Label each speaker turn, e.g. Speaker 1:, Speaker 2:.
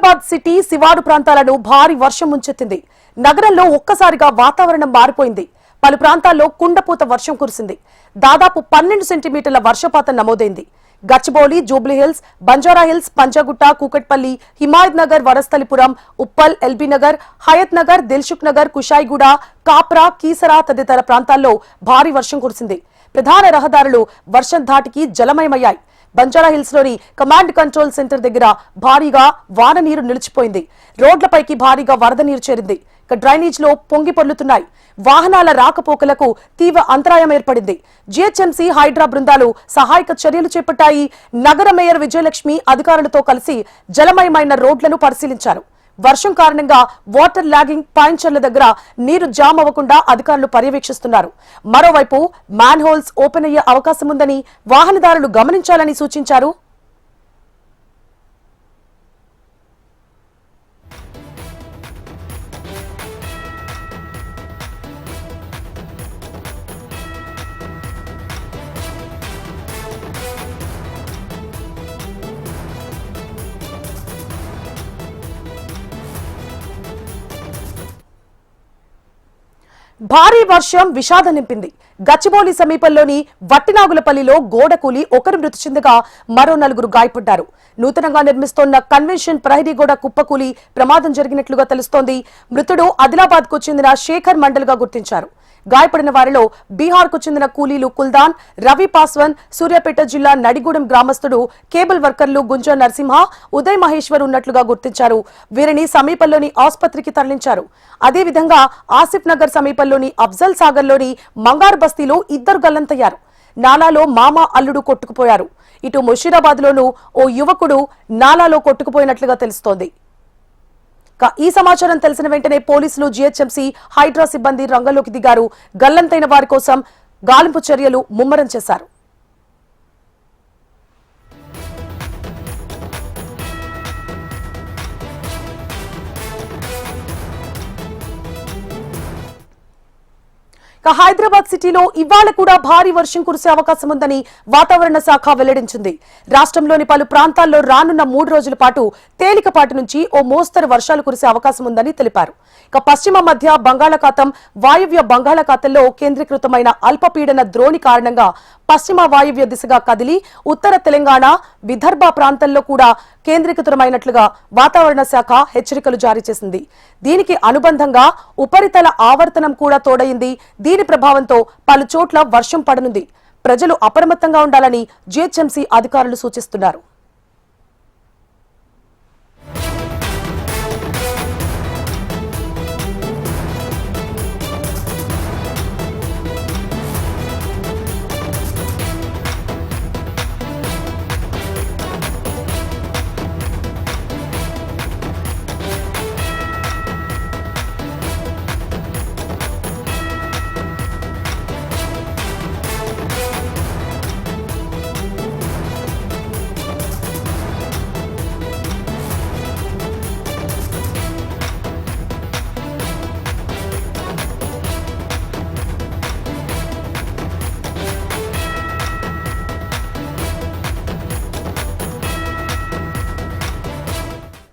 Speaker 1: Hyderabad city శివారు ప్రాంతాలను భారీ వర్షం ముంచెత్తింది. నగరంలో ఒక్కసారిగా వాతావరణం మారిపోయింది. పలు ప్రాంతాల్లో కుండపోత వర్షం కురిసింది. దాదాపు 12 సెంటీమీటర్ల వర్షపాతం నమోదైంది. గచ్చిబౌలి, జూబ్లీహిల్స్, బంజారాహిల్స్, పంజాగుట్ట, కూకట్పల్లి, హిమాయత్ నగర్, వరస్థలిపురం, ఉప్పల్, ఎల్బీ నగర్, హయత్ నగర్, దిల్సుఖ్ నగర్, కుషాయిగూడ, కాప్రా, కీసరా తదితర ప్రాంతాల్లో భారీ వర్షం కురిసింది. ప్రధాన రహదారులు వర్షం ధాటికి జలమయమయ్యాయి. బంజారాహిల్స్ లోని కమాండ్ కంట్రోల్ సెంటర్ దగ్గర భారీగా వాన నీరు నిలిచిపోయింది. రోడ్లపైకి భారీగా వరద నీరు చేరింది. డ్రైనేజ్ లో పొంగి పొర్లుతున్నాయి. వాహనాల రాకపోకలకు తీవ్ర అంతరాయం ఏర్పడింది. జీహెచ్ఎంసీ, హైడ్రా బృందాలు సహాయక చర్యలు చేపట్టాయి. నగర మేయర్ విజయలక్ష్మి అధికారులతో కలిసి జలమయమైన రోడ్లను పరిశీలించారు. వర్షం కారణంగా వాటర్ లాగింగ్ పాయింట్ల దగ్గర నీరు జామ్ అవ్వకుండా అధికారులు పర్యవేక్షిస్తున్నారు. మరోవైపు మ్యాన్ హోల్స్ ఓపెన్ అయ్యే అవకాశం ఉందని వాహనదారులు గమనించాలని సూచించారు. భారీ వర్షం విషాదం నింపింది. గచ్చిబౌలి సమీపంలోని వట్టినాగులపల్లిలో గోడ కూలి ఒకరు మృతి చెందగా మరో 4 గాయపడ్డారు. నూతనంగా నిర్మిస్తోన్న కన్వెన్షన్ ప్రహరీ గోడ కుప్పకూలి ప్రమాదం జరిగినట్లుగా తెలుస్తోంది. మృతుడు ఆదిలాబాద్ కు చెందిన శేఖర్ మండల్గా గుర్తించారు. గాయపడిన వారిలో బీహార్ కు చెందిన కూలీలు కుల్దాన్, రవి పాస్వాన్, సూర్యాపేట జిల్లా నడిగూడెం గ్రామస్తుడు కేబుల్ వర్కర్లు గుంజ నరసింహ, ఉదయ్ మహేశ్వర్ ఉన్నట్లుగా గుర్తించారు. వీరిని సమీపంలోని ఆసుపత్రికి తరలించారు. అదేవిధంగా ఆసిఫ్ నగర్ సమీపంలోని అఫ్జల్ సాగర్ లోని మంగారు బస్తీలో 2 గల్లంతయ్యారు. నాలాలో మామ అల్లుడు కొట్టుకుపోయారు. ఇటు ముషీరాబాద్ లోనూ ఓ యువకుడు నాలాలో కొట్టుకుపోయినట్లుగా తెలుస్తోంది. ఈ సమాచారం తెలిసిన వెంటనే పోలీసులు, జీహెచ్ఎంసీ, హైడ్రా సిబ్బంది రంగంలోకి దిగారు. గల్లంతైన వారి కోసం గాలింపు చర్యలు ముమ్మరం చేశారు. హైదరాబాద్ సిటీలో ఇవాళ కూడా భారీ వర్షం కురిసే అవకాశం ఉందని వాతావరణ శాఖ వెల్లడించింది. రాష్ట్రంలోని పలు ప్రాంతాల్లో రానున్న 3 రోజుల పాటు తేలికపాటి నుంచి ఓ మోస్తరు వర్షాలు కురిసే అవకాశం ఉందని తెలిపారు. పశ్చిమ మధ్య బంగాళాఖాతం, వాయువ్య బంగాళాఖాతంలో కేంద్రీకృతమైన అల్పపీడన ద్రోణి కారణంగా పశ్చిమ వాయువ్య దిశగా కదిలి ఉత్తర తెలంగాణ, విదర్భ ప్రాంతాల్లో కూడా కేంద్రీకృతమైనట్లుగా వాతావరణ శాఖ హెచ్చరికలు జారీ చేసింది. దీనికి అనుబంధంగా ఉపరితల ఆవర్తనం కూడా తోడైంది. దీని ప్రభావంతో పలు చోట్ల వర్షం పడనుంది. ప్రజలు అప్రమత్తంగా ఉండాలని జీహెచ్ఎంసీ అధికారులు సూచిస్తున్నారు.